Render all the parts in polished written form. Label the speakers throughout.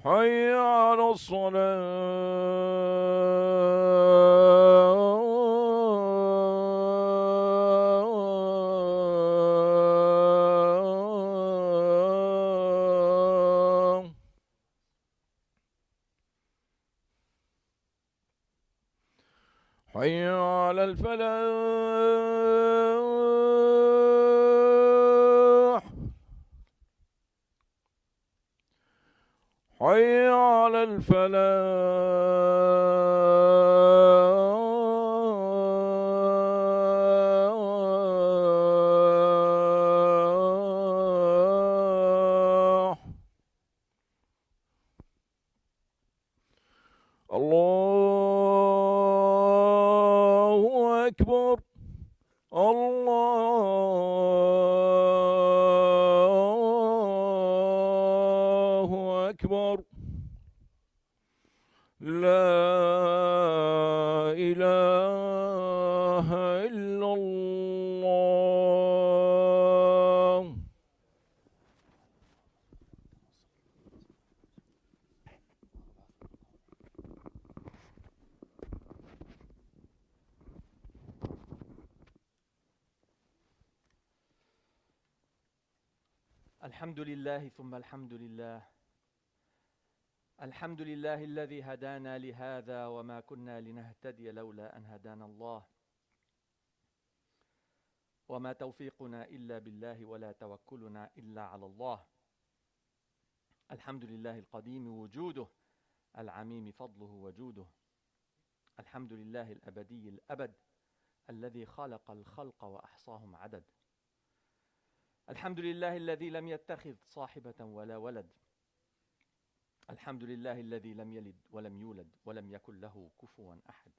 Speaker 1: حي على الصلاة. حي على الفلاح. حي على الفلاح. الله أكبر. الله أكبر. لا إله إلا الله.
Speaker 2: الحمد لله ثم الحمد لله. الحمد لله الذي هدانا لهذا وما كنا لنهتدي لولا أن هدانا الله، وما توفيقنا إلا بالله ولا توكلنا إلا على الله. الحمد لله القديم وجوده، العميم فضله وجوده. الحمد لله الأبدي الأبد الذي خلق الخلق وأحصاهم عدد. الحمد لله الذي لم يتخذ صاحبة ولا ولد. الحمد لله الذي لم يلد ولم يولد ولم يكن له كفوا أحد.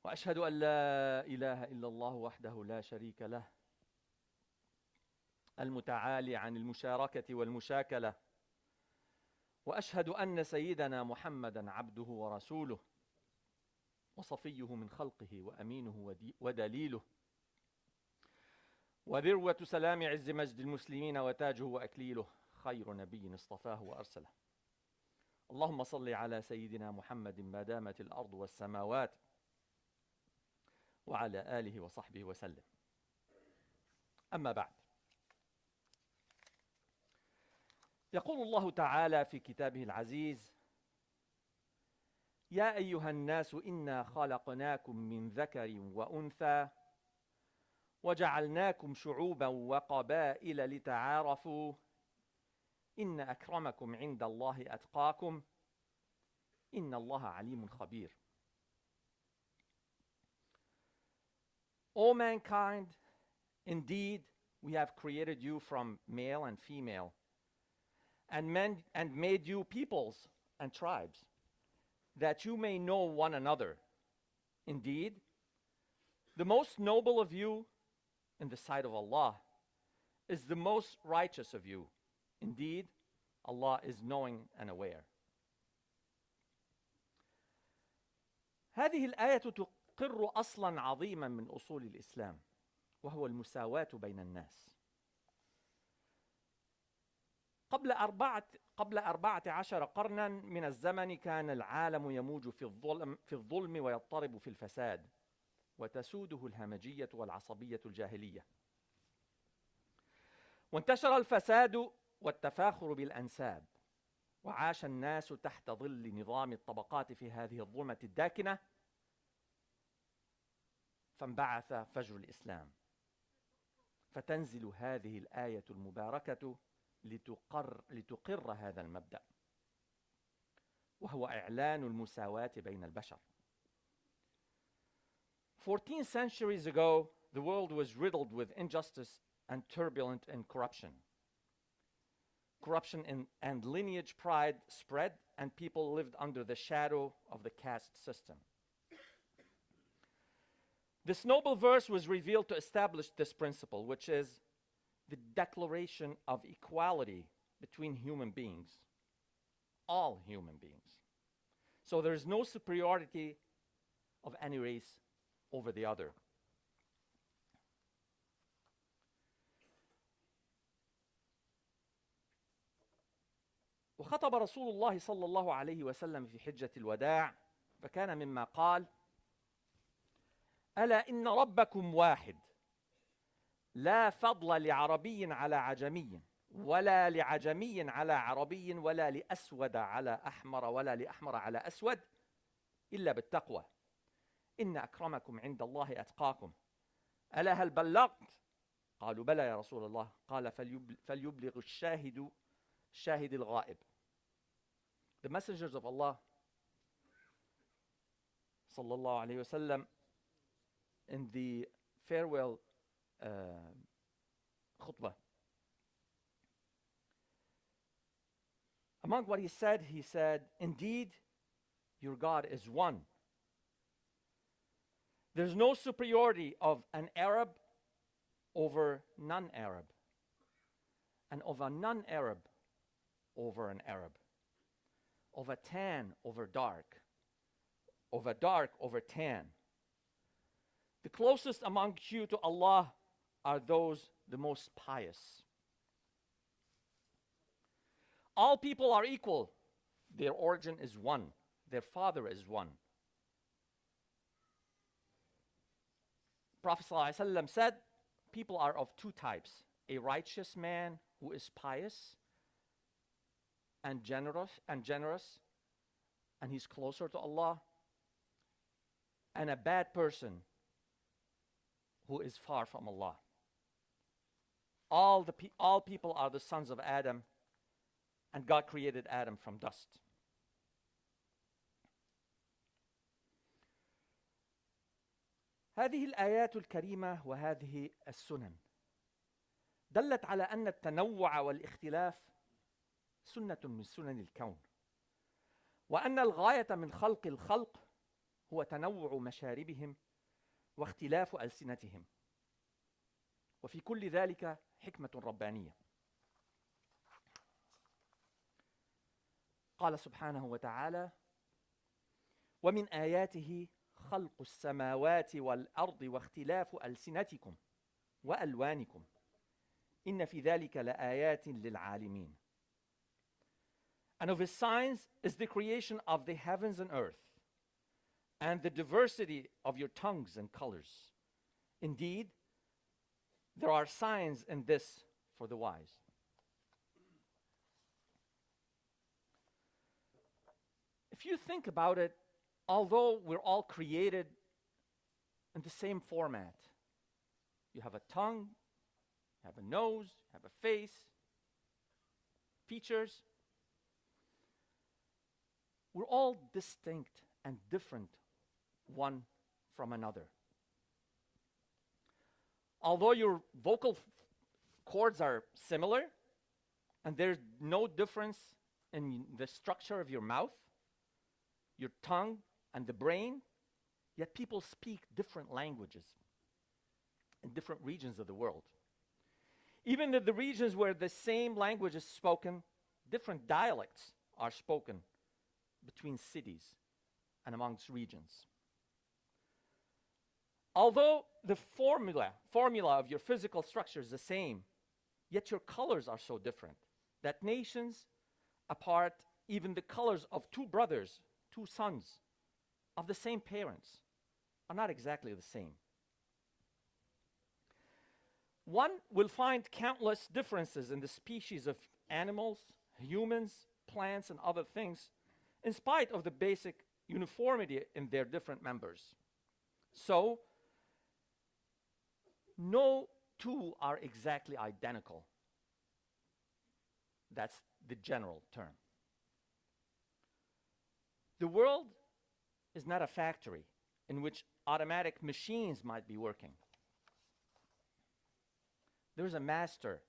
Speaker 2: وأشهد أن لا إله إلا الله وحده لا شريك له، المتعالي عن المشاركة والمشاكلة. وأشهد أن سيدنا محمدا عبده ورسوله، وصفيه من خلقه وأمينه ودليله، وذروة سلام عز مجد المسلمين وتاجه وأكليله، خير نبي اصطفاه وأرسله. اللهم صل على سيدنا محمد ما دامت الأرض والسماوات، وعلى آله وصحبه وسلم. أما بعد، يقول الله تعالى في كتابه العزيز: يا أيها الناس إنا خلقناكم من ذكر وأنثى وجعلناكم شعوبا وقبائل لتعارفوا إن أكرمكم عند الله أتقاكم إن الله عليم خبير. O mankind, indeed we have created you from male and female, and made you peoples and tribes, that you may know one another. Indeed, the most noble of you in the sight of Allah is the most righteous of you. Indeed, Allah is knowing and aware. هذه الآية تقر أصلا عظيما من أصول الإسلام، وهو المساواة بين الناس. قبل 14 قرنا من الزمن كان العالم يموج في الظلم ويضطرب في الفساد، وتسوده الهمجية والعصبية الجاهلية. وانتشر الفساد والتفاخر بالأنساب، وعاش الناس تحت ظل نظام الطبقات في هذه الظلمة الداكنة. فانبعث فجر الإسلام، فتنزل هذه الآية المباركة لتقر هذا المبدأ، وهو إعلان المساواة بين البشر. 14 centuries ago, the world was riddled with injustice and turbulence and corruption. Corruption and lineage pride spread, and people lived under the shadow of the caste system. This noble verse was revealed to establish this principle, which is the declaration of equality between human beings, all human beings. So there is no superiority of any race over the other. وخطب رسول الله صلى الله عليه وسلم في حجة الوداع فكان مما قال: ألا إن ربكم واحد لا فضل لعربي على عجمي ولا لعجمي على عربي ولا لأسود على أحمر ولا لأحمر على أسود إلا بالتقوى إن أكرمكم عند الله أتقاكم ألا هل بلغت؟ قالوا بلى يا رسول الله. قال فليبلغ الشاهد الغائب. The messengers of Allah صلى الله عليه وسلم in the farewell khutbah, among what he said, indeed, your God is one. There's no superiority of an Arab over non-Arab, and of a non-Arab over an Arab, of a tan over dark, of a dark over tan. The closest among you to Allah are those the most pious. All people are equal. Their origin is one. Their father is one. Prophet ﷺ said, people are of two types: a righteous man who is pious and generous, and he's closer to Allah, and a bad person who is far from Allah. All people are the sons of Adam, and God created Adam from dust. هذه الآيات الكريمة وهذه السنن دلت على أن التنوع والاختلاف سنة من سنن الكون، وأن الغاية من خلق الخلق هو تنوع مشاربهم واختلاف ألسنتهم، وفي كل ذلك حكمة ربانية. قال سبحانه وتعالى: ومن آياته خلق السماوات والأرض واختلاف ألسنتكم وألوانكم إن في ذلك لآيات للعالمين. And of his signs is the creation of the heavens and earth, and the diversity of your tongues and colors. Indeed, there are signs in this for the wise. If you think about it, although we're all created in the same format, you have a tongue, you have a nose, you have a face, features, we're all distinct and different one from another. Although your vocal cords are similar, and there's no difference in the structure of your mouth, your tongue, and the brain, yet people speak different languages in different regions of the world. Even in the regions where the same language is spoken, different dialects are spoken between cities and amongst regions. Although the formula of your physical structure is the same, yet your colors are so different that nations apart, even the colors of two brothers, two sons of the same parents, are not exactly the same. One will find countless differences in the species of animals, humans, plants, and other things, in spite of the basic uniformity in their different members. So, no two are exactly identical. That's the general term. The world is not a factory in which automatic machines might be working. There's a master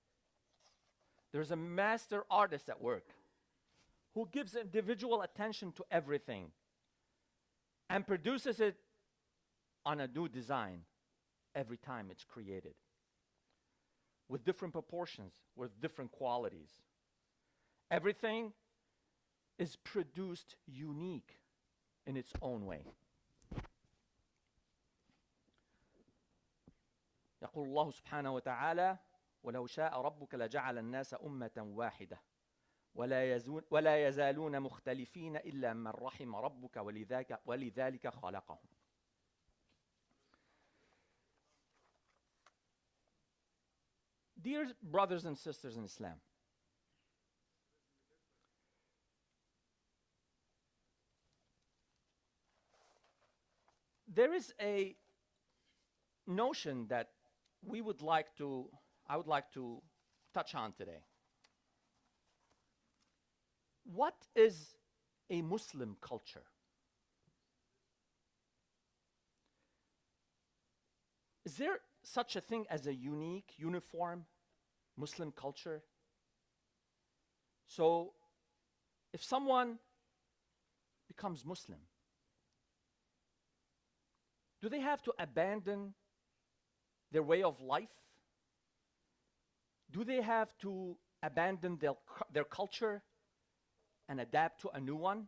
Speaker 2: artist at work who gives individual attention to everything and produces it on a new design every time it's created, with different proportions, with different qualities. Everything is produced unique in its own way. يقول الله سبحانه وتعالى: ولو شاء ربك لجعل الناس أمة واحدة ولا يزالون مختلفين إلا من رحم ربك ولذلك خلقهم. Dear brothers and sisters in Islam, there is a notion that I would like to touch on today. What is a Muslim culture? Is there such a thing as a unique, uniform Muslim culture? So, if someone becomes Muslim, do they have to abandon their way of life? Do they have to abandon their culture and adapt to a new one?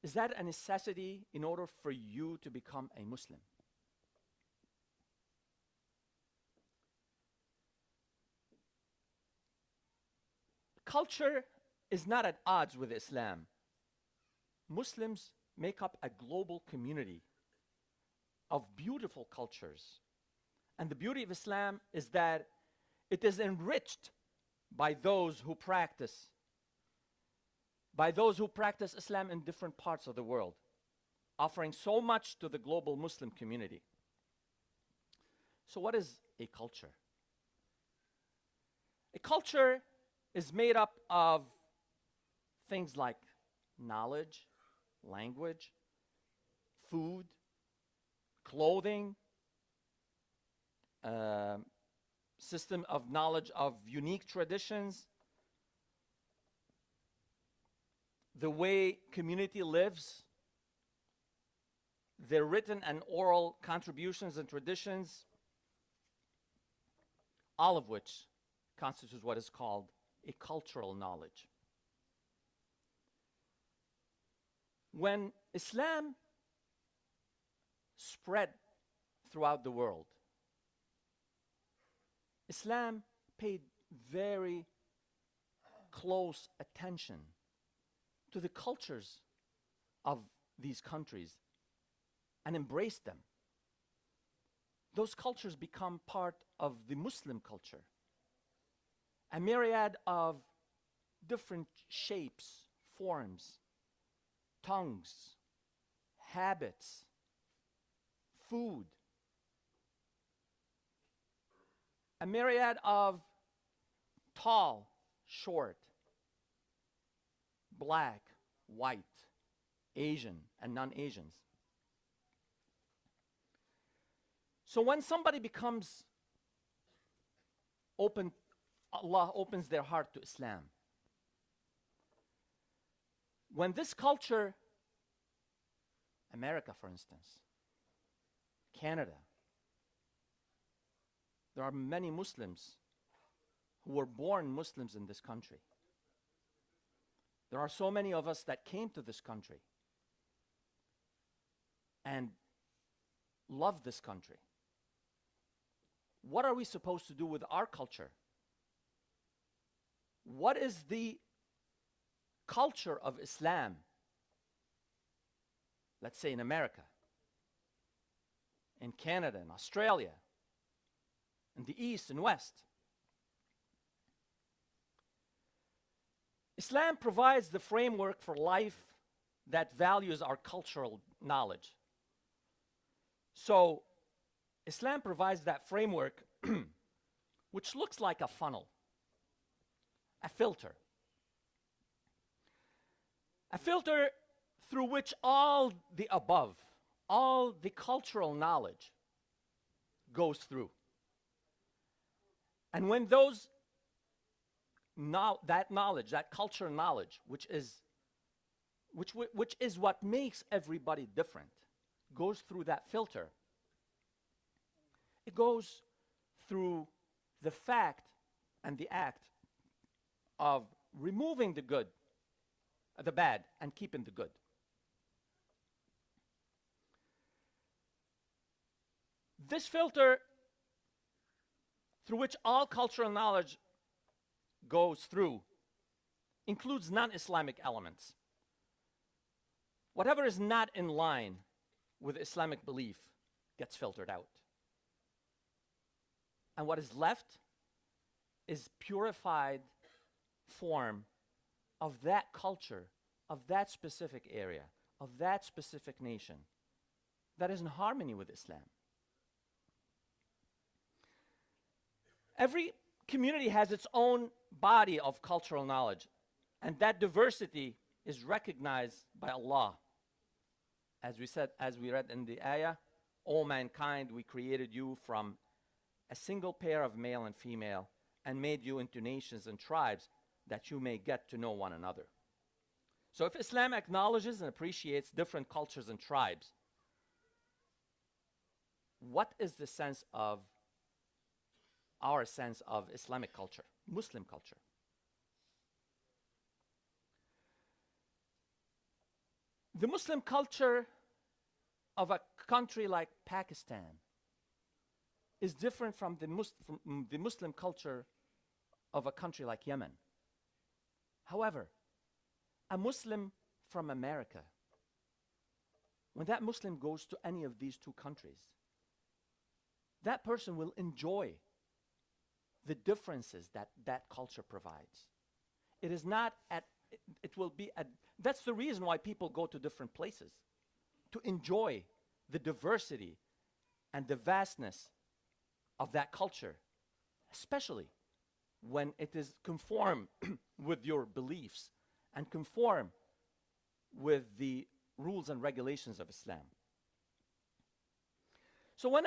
Speaker 2: Is that a necessity in order for you to become a Muslim? Culture is not at odds with Islam. Muslims make up a global community of beautiful cultures. And the beauty of Islam is that it is enriched by those who practice Islam in different parts of the world, offering so much to the global Muslim community. So what is a culture? A culture is made up of things like knowledge, language, food, clothing, system of knowledge of unique traditions, the way community lives, their written and oral contributions and traditions, all of which constitutes what is called a cultural knowledge. When Islam spread throughout the world, Islam paid very close attention to the cultures of these countries and embraced them. Those cultures become part of the Muslim culture. A myriad of different shapes, forms, tongues, habits, food, a myriad of tall, short, black, white, Asian, and non-Asians. So when somebody becomes open, Allah opens their heart to Islam. When this culture, America for instance, Canada, there are many Muslims who were born Muslims in this country. There are so many of us that came to this country and love this country. What are we supposed to do with our culture? What is the culture of Islam, let's say in America, in Canada, in Australia, in the East and West? Islam provides the framework for life that values our cultural knowledge. So, Islam provides that framework which looks like a funnel, a filter. A filter through which all the above, all the cultural knowledge goes through. And when that knowledge, that cultural knowledge, which is what makes everybody different, goes through that filter, it goes through the fact and the act of removing the bad, and keeping the good. This filter through which all cultural knowledge goes through includes non-Islamic elements. Whatever is not in line with Islamic belief gets filtered out. And what is left is purified form of that culture, of that specific area, of that specific nation that is in harmony with Islam. Every community has its own body of cultural knowledge, and that diversity is recognized by Allah. As we said, as we read in the ayah, O mankind, we created you from a single pair of male and female and made you into nations and tribes that you may get to know one another. So if Islam acknowledges and appreciates different cultures and tribes, what is the sense of our sense of Islamic culture, Muslim culture? The Muslim culture of a country like Pakistan is different from the Muslim culture of a country like Yemen. However, a Muslim from America, when that Muslim goes to any of these two countries, that person will enjoy the differences that that culture provides. It is not at, it will be at, that's the reason why people go to different places, to enjoy the diversity and the vastness of that culture, especially when it is conform with your beliefs and conform with the rules and regulations of Islam. So when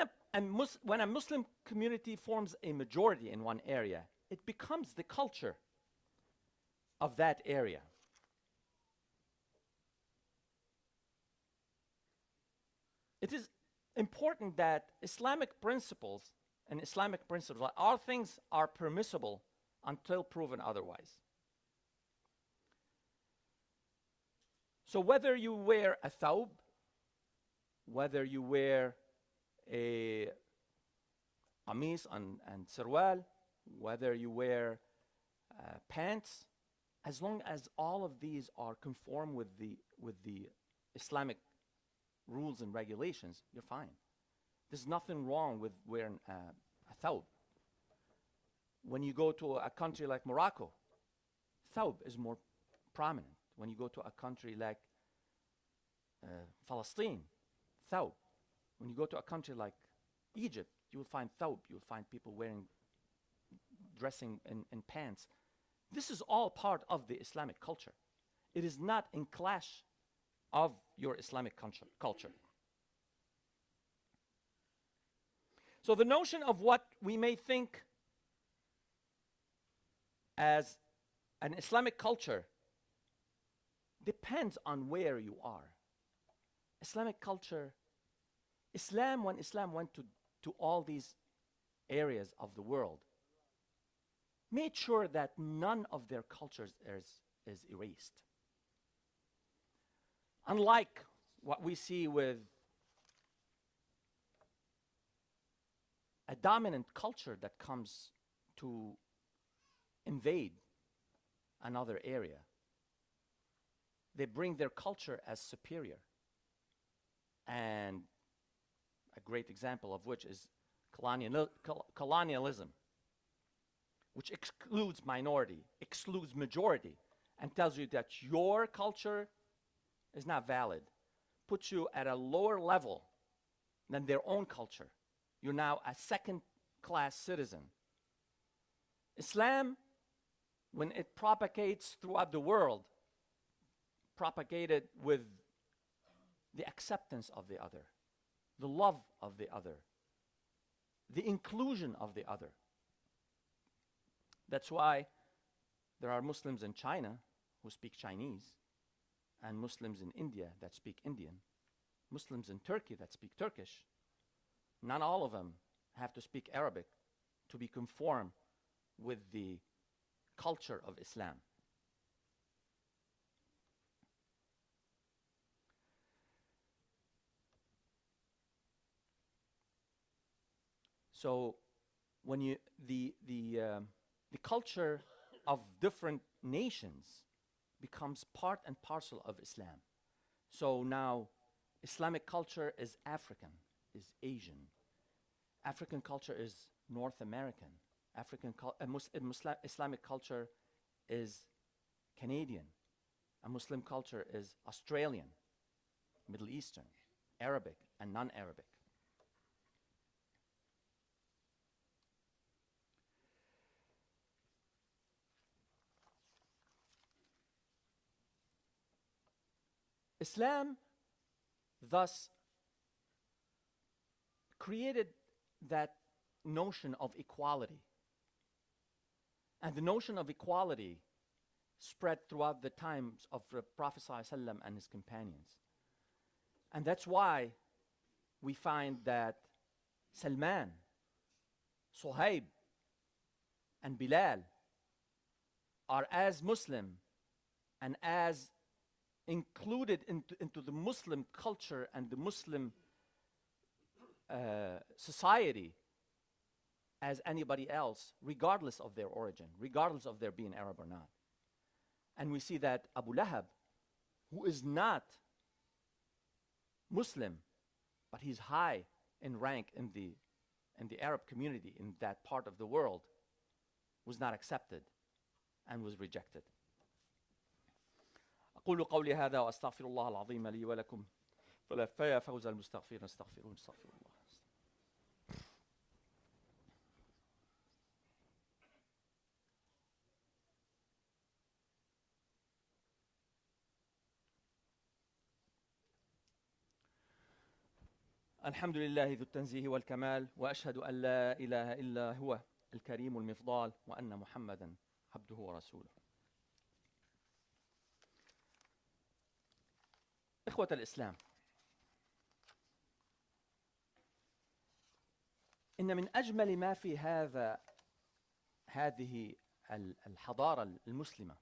Speaker 2: a Muslim community forms a majority in one area, it becomes the culture of that area. It is important that Islamic principles and Islamic principles, all things are permissible until proven otherwise. So whether you wear a thawb, whether you wear a qamis and sarwal, whether you wear pants, as long as all of these are conform with the Islamic rules and regulations, you're fine. There's nothing wrong with wearing a thawb. When you go to a country like Morocco, thawb is more prominent. When you go to a country like Palestine, thawb. When you go to a country like Egypt, you will find thawb. You will find people dressing in pants. This is all part of the Islamic culture. It is not in clash of your Islamic culture. So the notion of what we may think as an Islamic culture depends on where you are. Islamic culture, when Islam went to all these areas of the world, made sure that none of their cultures is erased. Unlike what we see with a dominant culture that comes to invade another area, they bring their culture as superior. And a great example of which is colonialism, which excludes minority, excludes majority, and tells you that your culture is not valid, puts you at a lower level than their own culture. You're now a second-class citizen. Islam, when it propagates throughout the world, propagated with the acceptance of the other, the love of the other, the inclusion of the other. That's why there are Muslims in China who speak Chinese, and Muslims in India that speak Indian, Muslims in Turkey that speak Turkish. Not all of them have to speak Arabic to be conform with the culture of Islam. So when the culture of different nations becomes part and parcel of Islam. So now Islamic culture is African, is Asian. African culture is North American. Islamic culture is Canadian. A Muslim culture is Australian, Middle Eastern, Arabic, and non-Arabic. Islam thus created that notion of equality. And the notion of equality spread throughout the times of the Prophet ﷺ and his companions. And that's why we find that Salman, Suhaib, and Bilal are as Muslim and as included into the Muslim culture and the Muslim society as anybody else, regardless of their origin, regardless of their being Arab or not. And we see that Abu Lahab, who is not Muslim, but he's high in rank in the Arab community in that part of the world, was not accepted and was rejected. أقول قولي هذا وأستغفر الله العظيم لي ولكم فيا فوز المستغفرين استغفر الله. الحمد لله ذو التنزيه والكمال وأشهد أن لا إله إلا هو الكريم المفضال وأن محمدا عبده ورسوله. إخوة الإسلام، إن من أجمل ما في هذه الحضارة المسلمة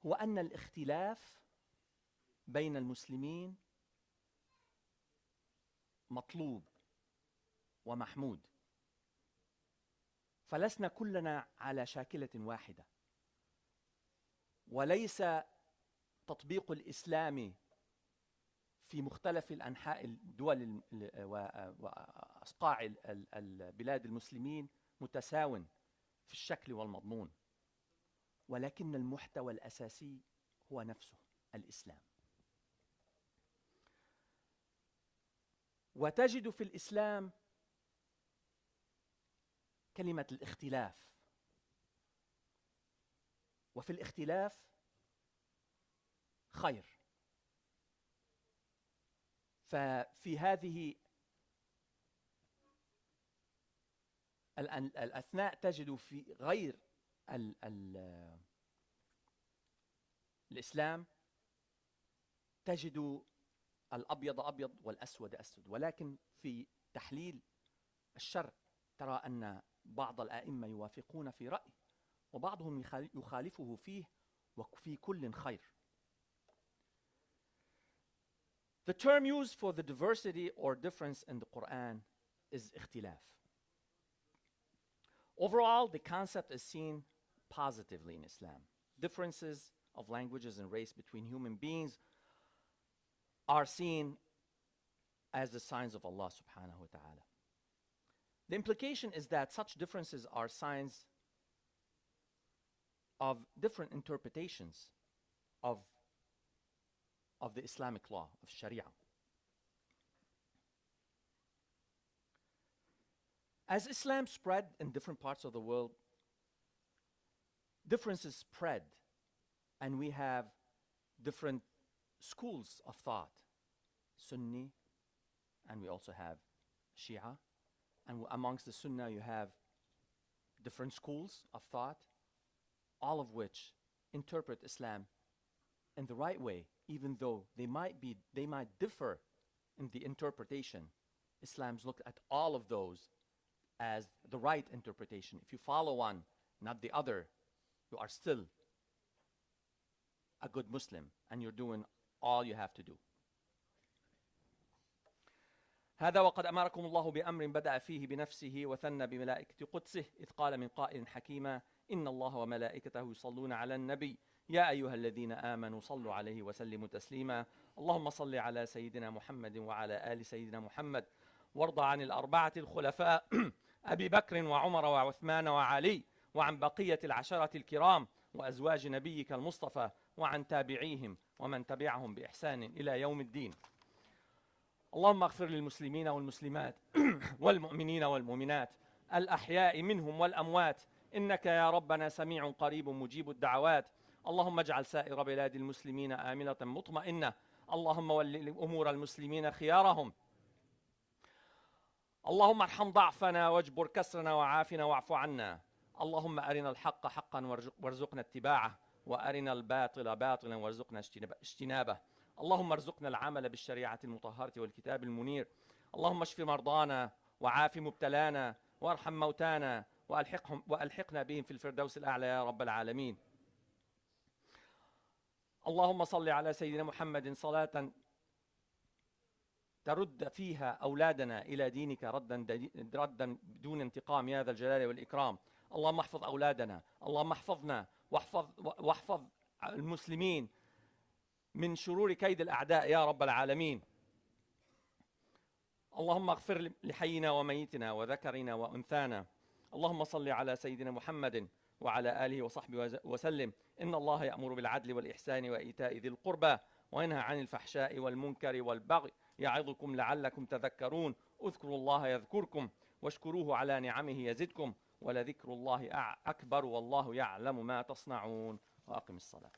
Speaker 2: هو أن الاختلاف بين المسلمين مطلوب ومحمود، فلسنا كلنا على شاكلة واحدة، وليس تطبيق الإسلام في مختلف الأنحاء الدول وأصقاع البلاد المسلمين متساو في الشكل والمضمون، ولكن المحتوى الأساسي هو نفسه الإسلام. وتجد في الإسلام كلمة الاختلاف، وفي الاختلاف خير. ففي هذه الأثناء تجد في غير الإسلام تجد الأبيض أبيض والأسود أسود، ولكن في تحليل الشرع ترى أن بعض الآئمة يوافقون في رأي وبعضهم يخالفه فيه، وفي كل خير. The term used for the diversity or difference in the Quran is اختلاف. Overall, the concept is seen positively in Islam. Differences of languages and race between human beings are seen as the signs of Allah subhanahu wa ta'ala. The implication is that such differences are signs of different interpretations of the Islamic law, of Sharia. As Islam spread in different parts of the world, differences spread, and we have different schools of thought, Sunni, and we also have Shia, and amongst the Sunnah you have different schools of thought, all of which interpret Islam in the right way, even though they might differ in the interpretation. Islam's looked at all of those as the right interpretation. If you follow one, not the other, you are still a good Muslim, and you're doing all you have to do. هذا وقد أمركم الله بأمر بدأ فيه بنفسه وثنى بملائكة قدسه، إذ قال من قائل حكيما: إن الله وملائكته يصلون على النبي يا أيها الذين آمنوا صلوا عليه وسلموا تسليما. اللهم صل على سيدنا محمد وعلى آل سيدنا محمد، وارض عن الأربعة الخلفاء أبي بكر وعمر وعثمان وعلي، وعن بقية العشرة الكرام وأزواج نبيك المصطفى، وعن تابعيهم ومن تبعهم بإحسان إلى يوم الدين. اللهم اغفر للمسلمين والمسلمات والمؤمنين والمؤمنات الأحياء منهم والأموات، إنك يا ربنا سميع قريب مجيب الدعوات. اللهم اجعل سائر بلاد المسلمين آمنة مطمئنة. اللهم ول أمور المسلمين خيارهم. اللهم ارحم ضعفنا واجبر كسرنا وعافنا واعف عنا. اللهم أرنا الحق حقا وارزقنا اتباعه، وأرنا الباطل باطلا وارزقنا اجتنابه. اللهم ارزقنا العمل بالشريعة المطهرة والكتاب المنير. اللهم اشف مرضانا وعاف مبتلانا وارحم موتانا وألحقنا بهم في الفردوس الأعلى يا رب العالمين. اللهم صل على سيدنا محمد صلاة ترد فيها أولادنا إلى دينك ردا بدون انتقام يا ذا الجلال والإكرام. اللهم احفظ أولادنا، اللهم احفظنا واحفظ المسلمين من شرور كيد الأعداء يا رب العالمين. اللهم اغفر لحينا وميتنا وذكرنا وأنثانا. اللهم صل على سيدنا محمد وعلى آله وصحبه وسلم. إن الله يأمر بالعدل والإحسان وإيتاء ذي القربى وينهى عن الفحشاء والمنكر والبغي يعظكم لعلكم تذكرون. اذكروا الله يذكركم واشكروه على نعمه يزدكم ولذكر الله أكبر والله يعلم ما تصنعون. وأقم الصلاة.